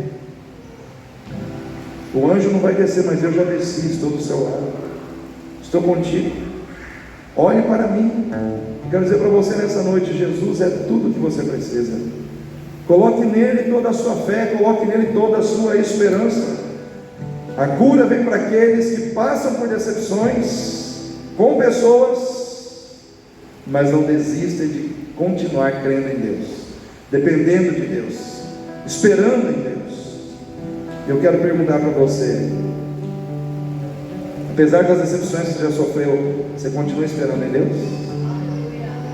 O anjo não vai descer, mas eu já desci, estou do seu lado. Estou contigo. Olhe para mim. Quero dizer para você nessa noite: Jesus é tudo que você precisa. Coloque nele toda a sua fé, coloque nele toda a sua esperança. A cura vem para aqueles que passam por decepções com pessoas, mas não desistem de continuar crendo em Deus, dependendo de Deus, esperando em Deus. Eu quero perguntar para você: apesar das decepções que você já sofreu, você continua esperando em Deus?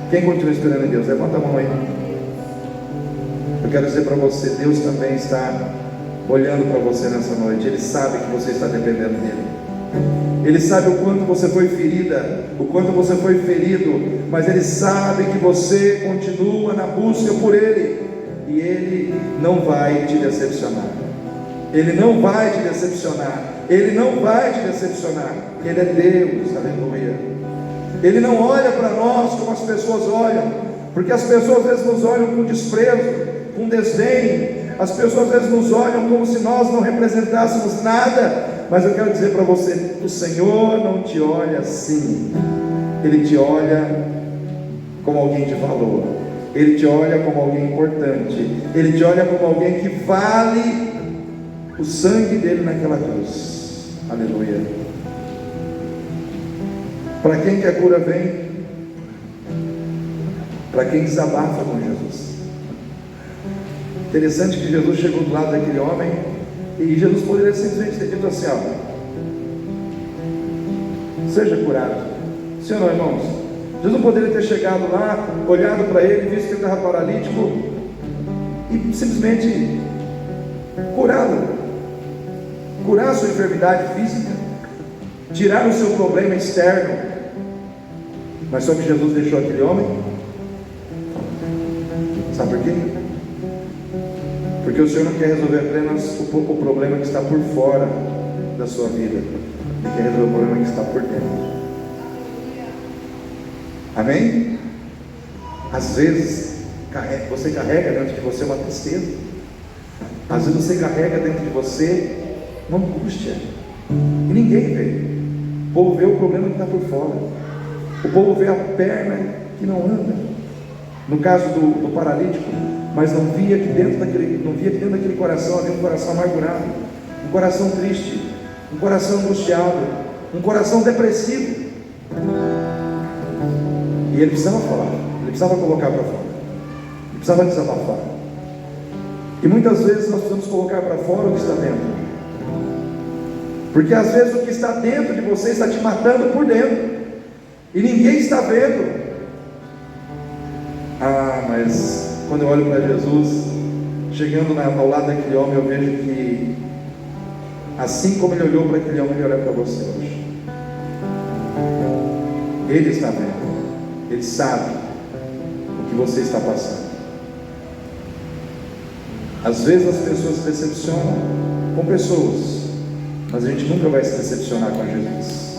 Quem continua esperando em Deus? Levanta a mão aí. Eu quero dizer para você: Deus também está olhando para você nessa noite. Ele sabe que você está dependendo dele. Ele sabe o quanto você foi ferida, o quanto você foi ferido, mas Ele sabe que você continua na busca por Ele, e Ele não vai te decepcionar. Ele não vai te decepcionar. Ele não vai te decepcionar. Ele é Deus, aleluia. Ele não olha para nós como as pessoas olham, porque as pessoas às vezes nos olham com desprezo, com desdém. As pessoas às vezes nos olham como se nós não representássemos nada, mas eu quero dizer para você, o Senhor não te olha assim. Ele te olha como alguém de valor, Ele te olha como alguém importante, Ele te olha como alguém que vale o sangue dele naquela cruz, aleluia. Para quem que a cura vem? Para quem desabafa com Jesus. Interessante que Jesus chegou do lado daquele homem, e Jesus poderia simplesmente ter dito assim: ó, seja curado. Sim ou não, irmãos? Jesus poderia ter chegado lá, olhado para ele, visto que ele estava paralítico, e simplesmente curá-lo, curar a sua enfermidade física, tirar o seu problema externo. Mas só que Jesus deixou aquele homem. Sabe por quê? Porque o Senhor não quer resolver apenas o problema que está por fora da sua vida, Ele quer resolver o problema que está por dentro. Amém? Às vezes você carrega dentro de você uma tristeza, às vezes você carrega dentro de você uma angústia, e ninguém vê. O povo vê o problema que está por fora, o povo vê a perna que não anda, no caso do paralítico, mas não via que dentro daquele coração havia um coração amargurado, um coração triste, um coração angustiado, um coração depressivo. E ele precisava falar, ele precisava colocar para fora, ele precisava desabafar. E muitas vezes nós precisamos colocar para fora o que está dentro, porque às vezes o que está dentro de você está te matando por dentro, e ninguém está vendo. Mas quando eu olho para Jesus, chegando ao lado daquele homem, eu vejo que, assim como Ele olhou para aquele homem, Ele olha para você hoje. Ele está vendo, Ele sabe o que você está passando. Às vezes as pessoas se decepcionam com pessoas, mas a gente nunca vai se decepcionar com Jesus.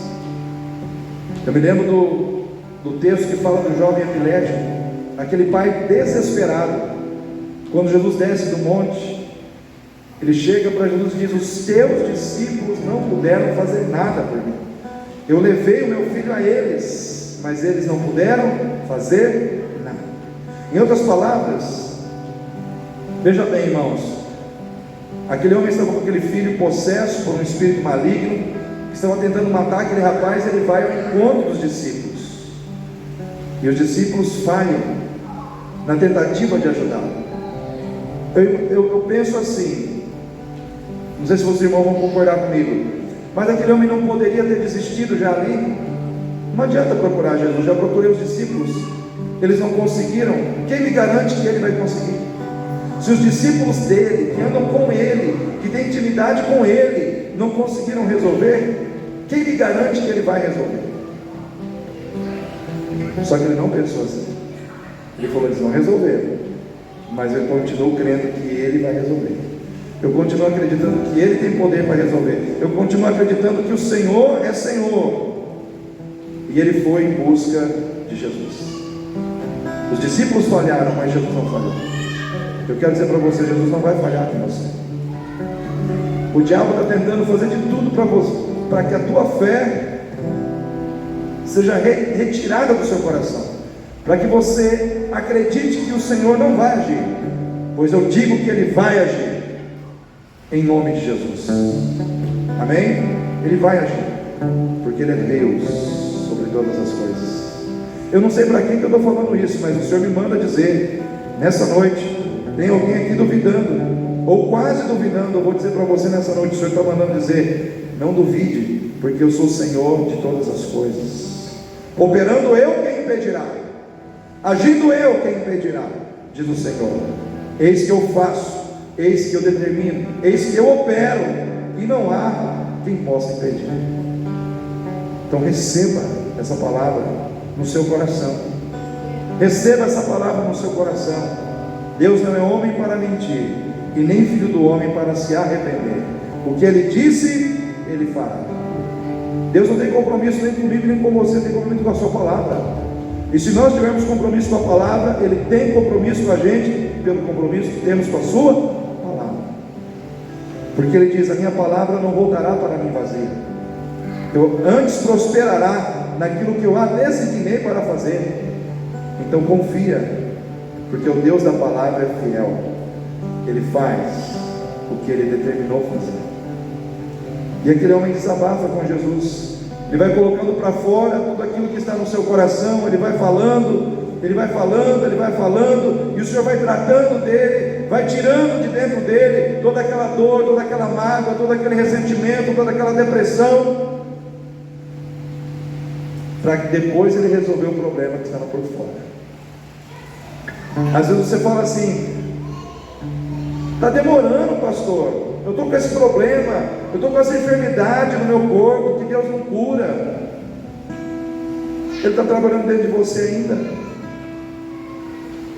Eu me lembro do texto que fala do jovem epilético, aquele pai desesperado. Quando Jesus desce do monte, ele chega para Jesus e diz: os teus discípulos não puderam fazer nada por mim. Eu levei o meu filho a eles, mas eles não puderam fazer nada. Em outras palavras, veja bem, irmãos, aquele homem estava com aquele filho possesso por um espírito maligno, que estava tentando matar aquele rapaz. Ele vai ao encontro dos discípulos, e os discípulos falham na tentativa de ajudá-lo. Eu penso assim, não sei se vocês irmãos vão concordar comigo, mas aquele homem não poderia ter desistido já ali. Não adianta procurar Jesus, já procurei os discípulos, eles não conseguiram. Quem me garante que ele vai conseguir? Se os discípulos dele, que andam com ele, que têm intimidade com ele, não conseguiram resolver, quem me garante que ele vai resolver? Só que ele não pensou assim. Ele falou: eles não resolveram, mas eu continuo crendo que Ele vai resolver. Eu continuo acreditando que Ele tem poder para resolver. Eu continuo acreditando que o Senhor é Senhor. E ele foi em busca de Jesus. Os discípulos falharam, mas Jesus não falhou. Eu quero dizer para você: Jesus não vai falhar com você. O diabo está tentando fazer de tudo para que a tua fé seja retirada do seu coração, para que você acredite que o Senhor não vai agir, pois eu digo que Ele vai agir, em nome de Jesus. Amém? Ele vai agir, porque Ele é Deus sobre todas as coisas. Eu não sei para quem que eu estou falando isso, mas o Senhor me manda dizer, nessa noite, tem alguém aqui duvidando, ou quase duvidando. Eu vou dizer para você nessa noite, o Senhor está mandando dizer: não duvide, porque eu sou o Senhor de todas as coisas. Operando eu, quem impedirá? Agindo eu, quem impedirá? Diz o Senhor. Eis que eu faço, eis que eu determino, eis que eu opero, e não há quem possa impedir. Então receba essa palavra no seu coração. Receba essa palavra no seu coração. Deus não é homem para mentir, e nem filho do homem para se arrepender. O que Ele disse, Ele fará. Deus não tem compromisso nem comigo, nem com você, tem compromisso com a sua palavra. E se nós tivermos compromisso com a palavra, Ele tem compromisso com a gente, pelo compromisso que temos com a sua palavra. Porque Ele diz: a minha palavra não voltará para mim vazia, antes prosperará naquilo que eu a designei para fazer. Então confia, porque o Deus da palavra é fiel. Ele faz o que Ele determinou fazer. E aquele homem desabafa com Jesus. Ele vai colocando para fora tudo aquilo que está no seu coração. Ele vai falando, ele vai falando, ele vai falando, e o Senhor vai tratando dele, vai tirando de dentro dele toda aquela dor, toda aquela mágoa, todo aquele ressentimento, toda aquela depressão, para que depois ele resolver o problema que estava por fora. Às vezes você fala assim: está demorando, pastor, eu estou com esse problema, eu estou com essa enfermidade no meu corpo, que Deus não cura. Ele está trabalhando dentro de você ainda.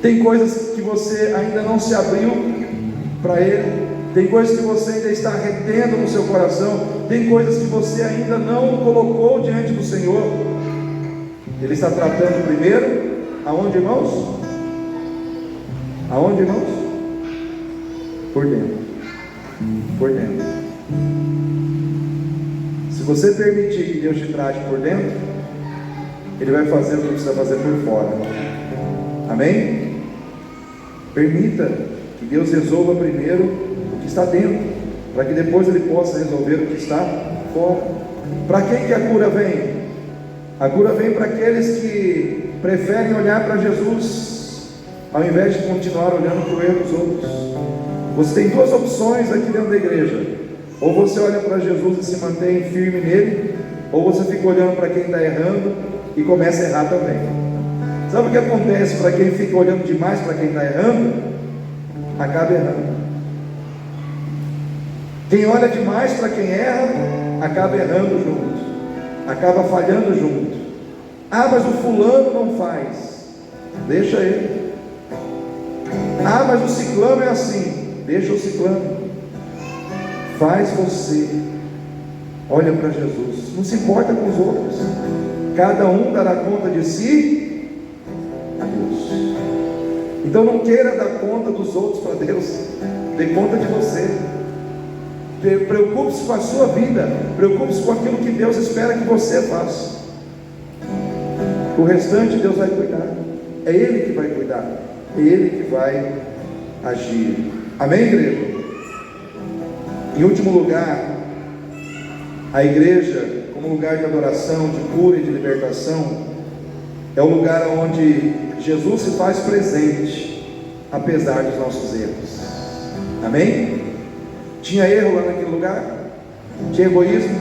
Tem coisas que você ainda não se abriu para Ele, tem coisas que você ainda está retendo no seu coração, tem coisas que você ainda não colocou diante do Senhor. Ele está tratando primeiro, aonde, irmãos? Aonde, irmãos? Por dentro. Por dentro. Se você permitir que Deus te trate por dentro, Ele vai fazer o que precisa fazer por fora. Amém? Permita que Deus resolva primeiro o que está dentro, para que depois Ele possa resolver o que está fora. Para quem que a cura vem? A cura vem para aqueles que preferem olhar para Jesus, ao invés de continuar olhando para o erro dos outros. Você tem duas opções aqui dentro da igreja: ou você olha para Jesus e se mantém firme nele, ou você fica olhando para quem está errando e começa a errar também. Sabe o que acontece para quem fica olhando demais para quem está errando? Acaba errando. Quem olha demais para quem erra, acaba errando junto, acaba falhando junto. Ah, mas o fulano não faz, deixa ele. Ah, mas o ciclano é assim, deixa o ciclano. Faz você, olha para Jesus, não se importa com os outros. Cada um dará conta de si a Deus. Então não queira dar conta dos outros para Deus, dê conta de você. Preocupe-se com a sua vida, preocupe-se com aquilo que Deus espera que você faça. O restante Deus vai cuidar, é Ele que vai cuidar, é Ele que vai agir. Amém, igreja? Em último lugar, a igreja, como lugar de adoração, de cura e de libertação, é o lugar onde Jesus se faz presente, apesar dos nossos erros. Amém? Tinha erro lá naquele lugar? Tinha egoísmo?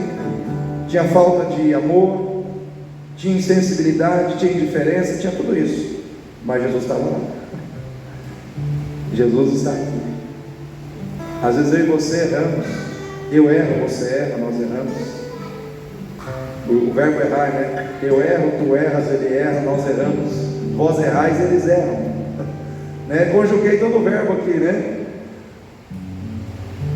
Tinha falta de amor? Tinha insensibilidade? Tinha indiferença? Tinha tudo isso. Mas Jesus estava lá. Jesus está aqui. Às vezes eu e você erramos. Eu erro, você erra, nós erramos. O verbo errar, né? Eu erro, tu erras, ele erra, nós erramos. Vós errais, eles erram. Né? Conjuguei todo o verbo aqui, né?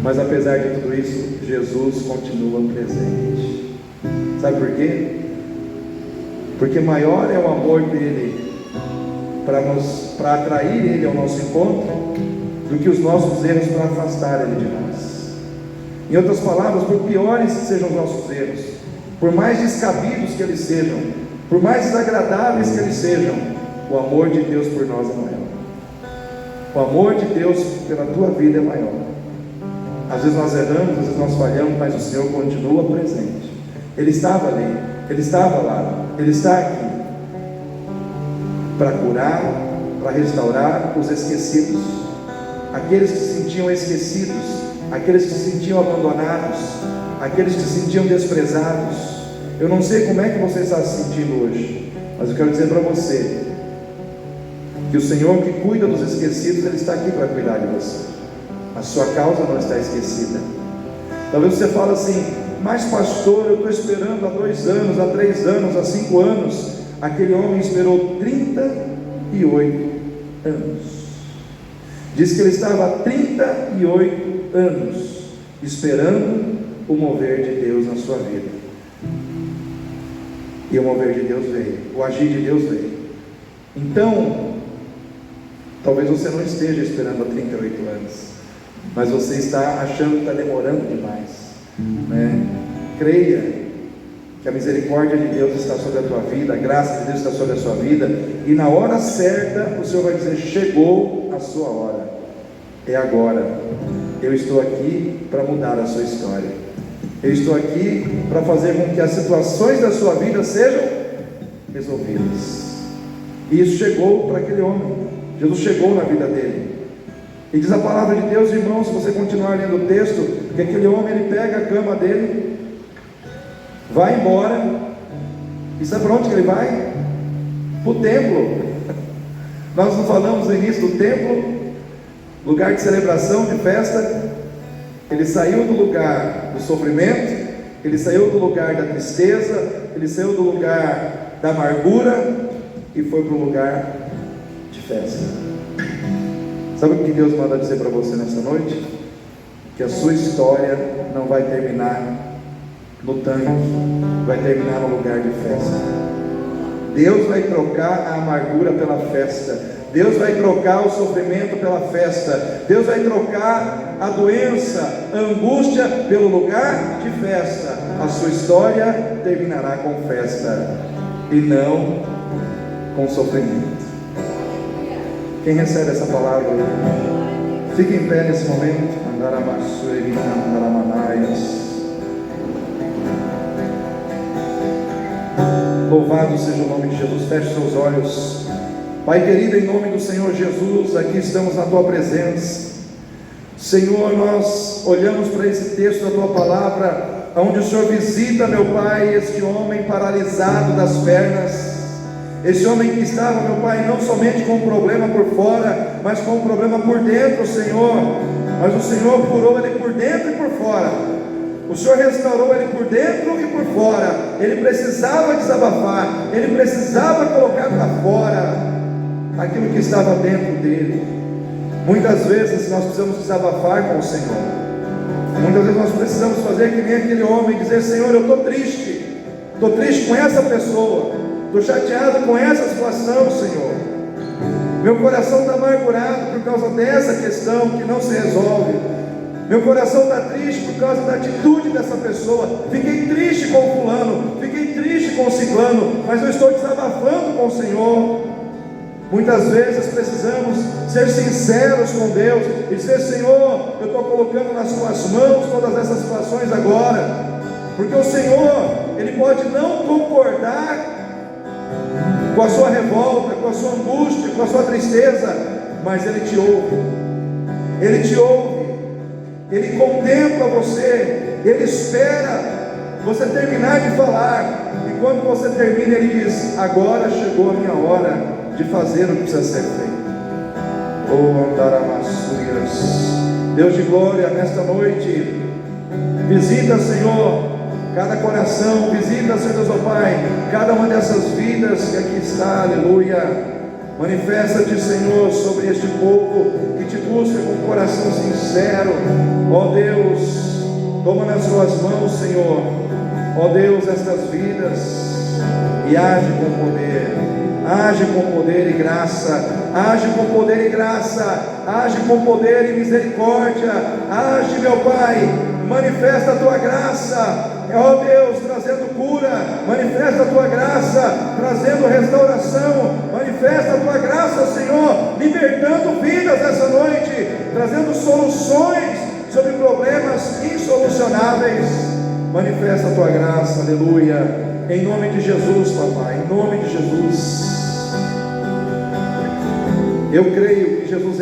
Mas apesar de tudo isso, Jesus continua presente. Sabe por quê? Porque maior é o amor dele para atrair ele ao nosso encontro do que os nossos erros para afastar ele de nós. Em outras palavras, por piores que sejam os nossos erros, por mais descabidos que eles sejam, por mais desagradáveis que eles sejam, o amor de Deus por nós é maior. O amor de Deus pela tua vida é maior. Às vezes nós erramos, às vezes nós falhamos, mas o Senhor continua presente. Ele estava ali, Ele estava lá, Ele está aqui para curar, para restaurar os esquecidos, aqueles que se sentiam esquecidos, aqueles que se sentiam abandonados, aqueles que se sentiam desprezados. Eu não sei como é que você está se sentindo hoje, mas eu quero dizer para você que o Senhor que cuida dos esquecidos, Ele está aqui para cuidar de você. A sua causa não está esquecida. Talvez você fale assim: mas pastor, eu estou esperando há 2 anos, há 3 anos, há 5 anos. Aquele homem esperou 38 anos. Diz que ele estava há 38 anos esperando o mover de Deus na sua vida. E o mover de Deus veio, o agir de Deus veio. Então, talvez você não esteja esperando há 38 anos, mas você está achando que está demorando demais, né? Creia que a misericórdia de Deus está sobre a tua vida, a graça de Deus está sobre a sua vida, e na hora certa o Senhor vai dizer: chegou a sua hora, é agora. Eu estou aqui para mudar a sua história, eu estou aqui para fazer com que as situações da sua vida sejam resolvidas. E isso chegou para aquele homem. Jesus chegou na vida dele. E diz a palavra de Deus, irmãos, se você continuar lendo o texto, que aquele homem, ele pega a cama dele, vai embora. E sabe para onde que ele vai? Para o templo. Nós não falamos no início do templo, lugar de celebração, de festa. Ele saiu do lugar do sofrimento, ele saiu do lugar da tristeza, ele saiu do lugar da amargura e foi para o lugar de festa. Sabe o que Deus manda dizer para você nessa noite? Que a sua história não vai terminar no tanque, vai terminar no lugar de festa. Deus vai trocar a amargura pela festa. Deus vai trocar o sofrimento pela festa. Deus vai trocar a doença, a angústia pelo lugar de festa. A sua história terminará com festa e não com sofrimento. Quem recebe essa palavra? Fique em pé nesse momento. Louvado seja o nome de Jesus. Feche seus olhos. Pai querido, em nome do Senhor Jesus, aqui estamos na Tua presença. Senhor, nós olhamos para esse texto da Tua palavra, onde o Senhor visita, meu Pai, este homem paralisado das pernas, esse homem que estava, meu Pai, não somente com um problema por fora, mas com um problema por dentro, Senhor. Mas o Senhor curou ele por dentro e por fora. O Senhor restaurou ele por dentro e por fora. Ele precisava desabafar, ele precisava colocar para fora aquilo que estava dentro dele. Muitas vezes nós precisamos desabafar com o Senhor. Muitas vezes nós precisamos fazer que nem aquele homem, dizer: Senhor, eu estou triste com essa pessoa, estou chateado com essa situação, Senhor. Meu coração está amargurado por causa dessa questão que não se resolve. Meu coração está triste por causa da atitude dessa pessoa. Fiquei triste com o fulano, fiquei triste com o ciclano, mas eu estou desabafando com o Senhor. Muitas vezes precisamos ser sinceros com Deus e dizer: Senhor, eu estou colocando nas Tuas mãos todas essas situações agora, porque o Senhor, Ele pode não concordar com a sua revolta, com a sua angústia, com a sua tristeza, mas Ele te ouve, Ele te ouve, Ele contempla você, Ele espera você terminar de falar, e quando você termina, Ele diz: agora chegou a minha hora de fazer o que precisa ser feito. Oh, Andaramassuias, Deus de glória, nesta noite, visita, Senhor, cada coração, visita, Senhor Deus, oh Pai, cada uma dessas vidas que aqui está, aleluia. Manifesta-te, Senhor, sobre este povo que te busca com um coração sincero. Ó Deus, toma nas Suas mãos, Senhor, ó Deus, estas vidas, e age com poder. Age com poder e graça, age com poder e graça, age com poder e misericórdia, age, meu Pai, manifesta a Tua graça, ó Deus, trazendo cura, manifesta a Tua graça, trazendo restauração, manifesta a Tua graça, Senhor, libertando vidas essa noite, trazendo soluções sobre problemas insolucionáveis. Manifesta a Tua graça, aleluia, em nome de Jesus, papai, em nome de Jesus. Eu creio que Jesus